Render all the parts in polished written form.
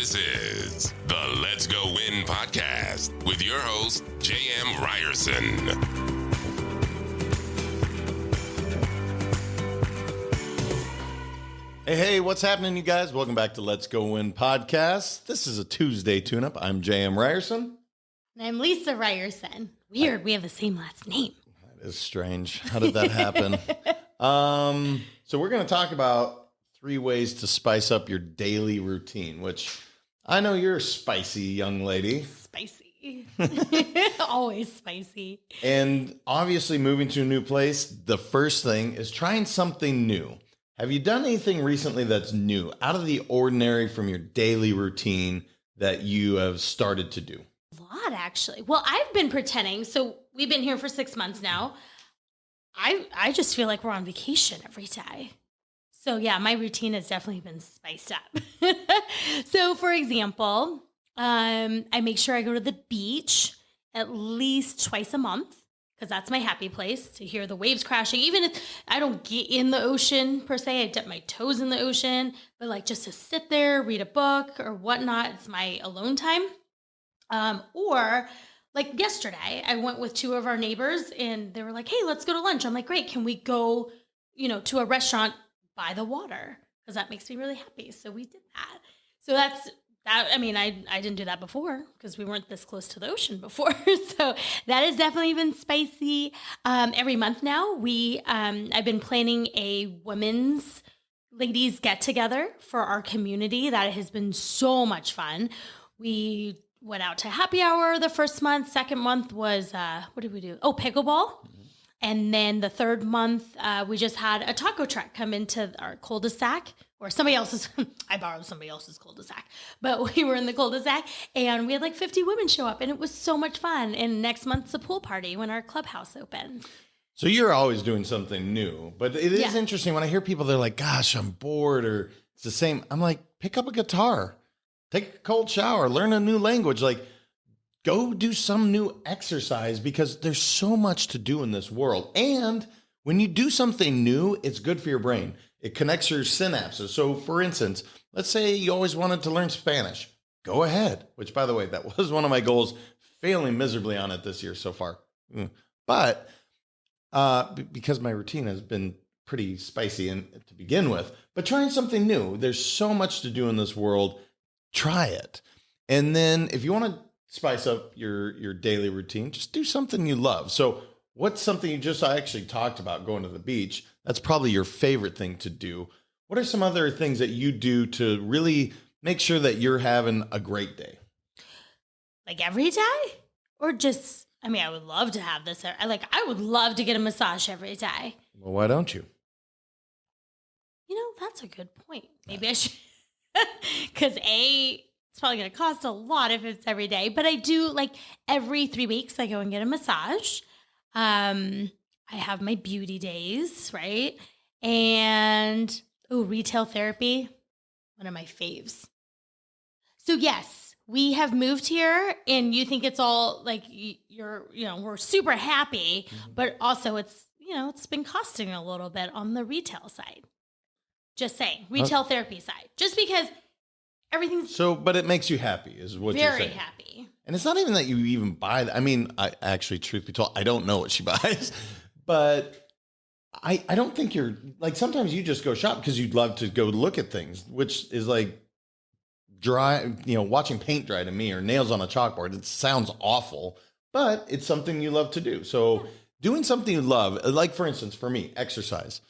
This is the Let's Go Win podcast with your host, J.M. Ryerson. Hey, what's happening, you guys? Welcome back to Let's Go Win podcast. This is a Tuesday tune-up. I'm J.M. Ryerson. And I'm Lisa Ryerson. Weird, we have the same last name. That is strange. How did that happen? So we're going to talk about 3 ways to spice up your daily routine, which I know you're a spicy young lady. Spicy. Always spicy. And obviously moving to a new place, the first thing is trying something new. Have you done anything recently that's new, out of the ordinary from your daily routine that you have started to do? A lot, actually. Well, I've been pretending. So we've been here for 6 months now. I just feel like we're on vacation every day. So yeah, my routine has definitely been spiced up. So for example, I make sure I go to the beach at least twice a month because that's my happy place to hear the waves crashing. Even if I don't get in the ocean per se, I dip my toes in the ocean, but like just to sit there, read a book or whatnot, it's my alone time. Or like yesterday, I went with 2 of our neighbors and they were like, hey, let's go to lunch. I'm like, great. Can we go, to a restaurant by the water? Because that makes me really happy. So we did that. So that's that. I mean, I didn't do that before because we weren't this close to the ocean before. So that has definitely been spicy. Every month now, I've been planning a women's ladies get together for our community. That has been so much fun. We went out to happy hour the first month. Second month was, what did we do? Oh, pickleball. And then the third month, we just had a taco truck come into our cul-de-sac, or somebody else's. I borrowed somebody else's cul-de-sac, but we were in the cul-de-sac and we had like 50 women show up and it was so much fun. And next month's a pool party when our clubhouse opens. So you're always doing something new, but it is interesting when I hear people, they're like, gosh, I'm bored, or it's the same. I'm like, pick up a guitar, take a cold shower, learn a new language. Like, go do some new exercise because there's so much to do in this world. And when you do something new, it's good for your brain. It connects your synapses. So for instance, let's say you always wanted to learn Spanish. Go ahead, which by the way, that was one of my goals, failing miserably on it this year so far. But because my routine has been pretty spicy to begin with, but trying something new, there's so much to do in this world. Try it. And then if you want to spice up your daily routine, just do something you love. So what's something I actually talked about going to the beach? That's probably your favorite thing to do. What are some other things that you do to really make sure that you're having a great day? Like every day? Or just, I would love to have this. I would love to get a massage every day. Well, why don't you? That's a good point. Maybe I should, because it's probably going to cost a lot if it's every day, but I do like every 3 weeks I go and get a massage. I have my beauty days, right? And retail therapy, one of my faves. So yes, we have moved here and you think it's all like we're super happy, but also it's been costing a little bit on the retail side. Just saying, retail therapy side, just because everything's but it makes you happy is what you're saying. Very happy. And it's not even that you even buy that. I mean, I actually, truth be told, I don't know what she buys, but I don't think you're like, sometimes you just go shop because you'd love to go look at things, which is like watching paint dry to me, or nails on a chalkboard. It sounds awful, but it's something you love to do. So doing something you love, like for instance, for me, exercise.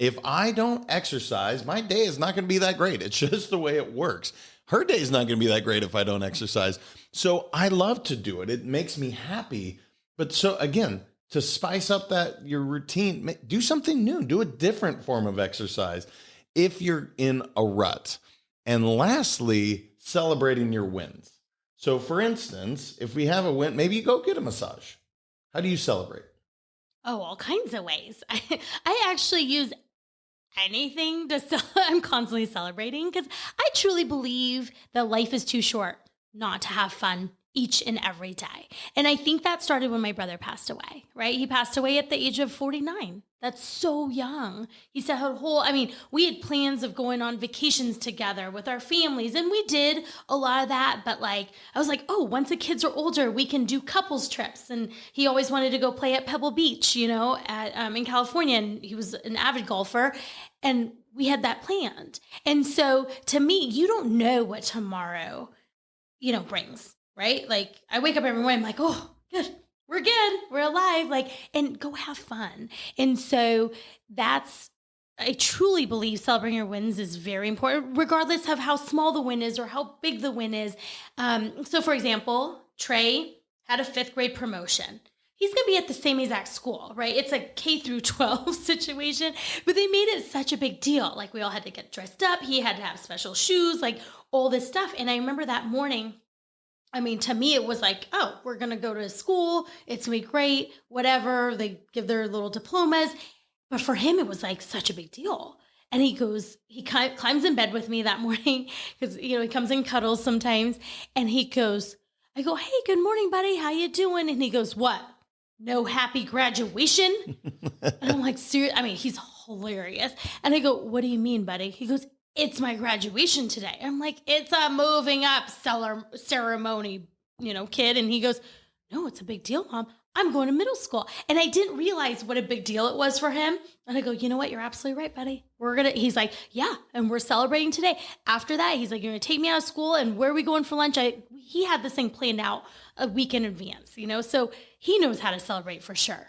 If I don't exercise, my day is not going to be that great. It's just the way it works. Her day is not going to be that great if I don't exercise. So I love to do it. It makes me happy. But so again, to spice up your routine, do something new, do a different form of exercise if you're in a rut. And lastly, celebrating your wins. So for instance, if we have a win, maybe you go get a massage. How do you celebrate? Oh, all kinds of ways. I actually use anything I'm constantly celebrating because I truly believe that life is too short not to have fun each and every day. And I think that started when my brother passed away, right? He passed away at the age of 49. That's so young. He said we had plans of going on vacations together with our families, and we did a lot of that. But I was like, oh, once the kids are older, we can do couples trips. And he always wanted to go play at Pebble Beach, in California. And he was an avid golfer. And we had that planned. And so to me, you don't know what tomorrow, brings, right? I wake up every morning, I'm like, oh, good. We're good. We're alive. And go have fun. And so I truly believe celebrating your wins is very important, regardless of how small the win is or how big the win is. So for example, Trey had a 5th grade promotion. He's going to be at the same exact school, right? It's a K through 12 situation, but they made it such a big deal. We all had to get dressed up. He had to have special shoes, all this stuff. And I remember that morning, to me, it was oh, we're going to go to school. It's going to be great, whatever. They give their little diplomas. But for him, it was such a big deal. And he climbs in bed with me that morning because, he comes and cuddles sometimes. And I go, hey, good morning, buddy. How you doing? And he goes, what? No happy graduation? And I'm like, serious? He's hilarious. And I go, what do you mean, buddy? He goes, it's my graduation today. I'm like, it's a moving up ceremony, kid. And he goes, no, it's a big deal, Mom. I'm going to middle school. And I didn't realize what a big deal it was for him. And I go, you know what? You're absolutely right, buddy. He's like, yeah. And we're celebrating today. After that, he's like, you're going to take me out of school. And where are we going for lunch? He had this thing planned out a week in advance, so he knows how to celebrate for sure.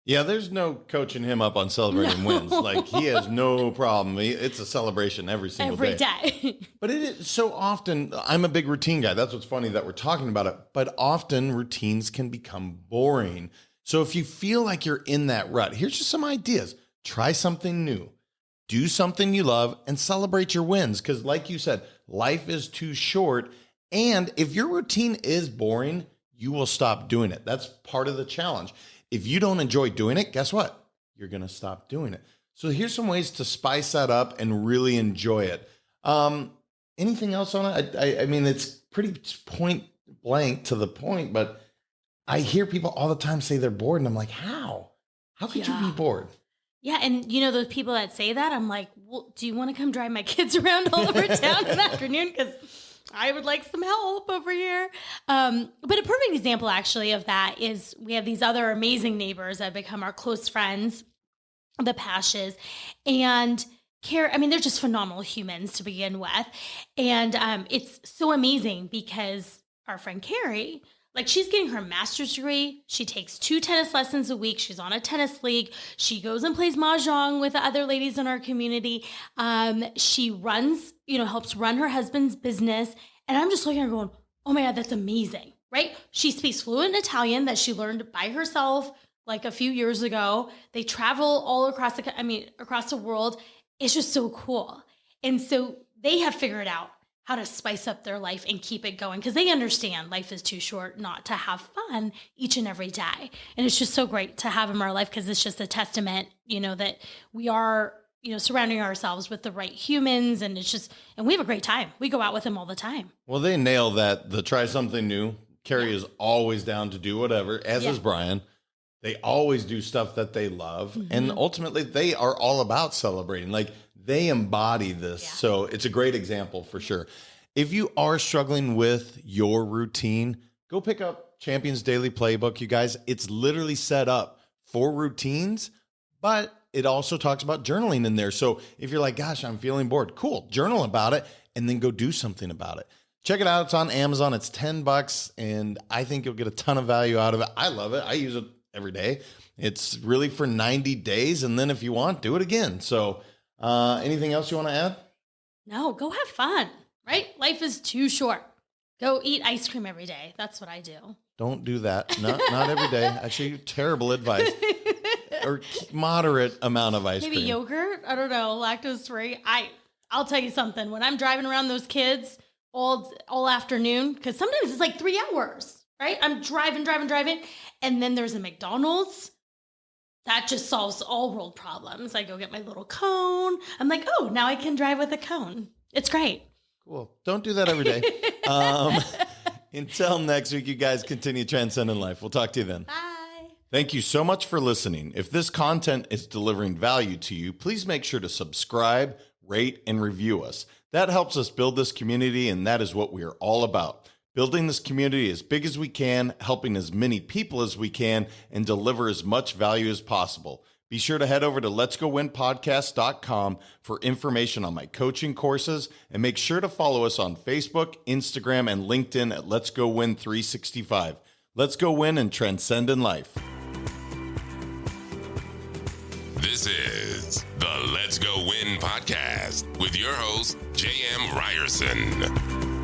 Yeah, there's no coaching him up on celebrating wins. He has no problem. It's a celebration every single day. But it is so often, I'm a big routine guy. That's what's funny that we're talking about it. But often routines can become boring. So if you feel like you're in that rut, here's just some ideas. Try something new. Do something you love and celebrate your wins. Because like you said, life is too short. And if your routine is boring, you will stop doing it. That's part of the challenge. If you don't enjoy doing it, guess what? You're going to stop doing it. So here's some ways to spice that up and really enjoy it. Anything else on it? It's pretty point blank to the point, but I hear people all the time say they're bored. And I'm like, how? How could you be bored? Yeah. And those people that say that, I'm like, well, do you want to come drive my kids around all over town in the afternoon? Because I would like some help over here. But a perfect example actually of that is we have these other amazing neighbors that have become our close friends, the Pashes, and they're just phenomenal humans to begin with. And it's so amazing because our friend Carrie, she's getting her master's degree. She takes 2 tennis lessons a week. She's on a tennis league. She goes and plays mahjong with the other ladies in our community. She runs, helps run her husband's business. And I'm just looking at her going, oh my God, that's amazing, right? She speaks fluent Italian that she learned by herself a few years ago. They travel all across across the world. It's just so cool. And so they have figured out how to spice up their life and keep it going because they understand life is too short not to have fun each and every day. And it's just so great to have them in our life because it's just a testament, that we are, surrounding ourselves with the right humans. And and we have a great time. We go out with them all the time. Well, they nail that. The try something new. Carrie is always down to do whatever, as is Brian. They always do stuff that they love. Mm-hmm. And ultimately, they are all about celebrating. They embody this. Yeah. So it's a great example for sure. If you are struggling with your routine, go pick up Champions Daily Playbook, you guys. It's literally set up for routines, but it also talks about journaling in there. So if you're like, gosh, I'm feeling bored, cool, journal about it and then go do something about it. Check it out. It's on Amazon. It's $10 and I think you'll get a ton of value out of it. I love it. I use it every day. It's really for 90 days. And then if you want, do it again. So anything else you want to add? No, go have fun, right? Life is too short. Go eat ice cream every day. That's what I do. Don't do that. Not every day. Actually, terrible advice. Or moderate amount of ice cream. Maybe yogurt? I don't know. Lactose free. I'll tell you something. When I'm driving around those kids all afternoon, because sometimes it's 3 hours, right? I'm driving. And then there's a McDonald's. That just solves all world problems. I go get my little cone. I'm like, oh, now I can drive with a cone. It's great. Cool. Don't do that every day. Until next week, you guys continue transcending life. We'll talk to you then. Bye. Thank you so much for listening. If this content is delivering value to you, please make sure to subscribe, rate, and review us. That helps us build this community, and that is what we are all about. Building this community as big as we can, helping as many people as we can, and deliver as much value as possible. Be sure to head over to letsgowinpodcast.com for information on my coaching courses, and make sure to follow us on Facebook, Instagram, and LinkedIn at Let's Go Win 365. Let's go win and transcend in life. This is the Let's Go Win podcast with your host, J.M. Ryerson.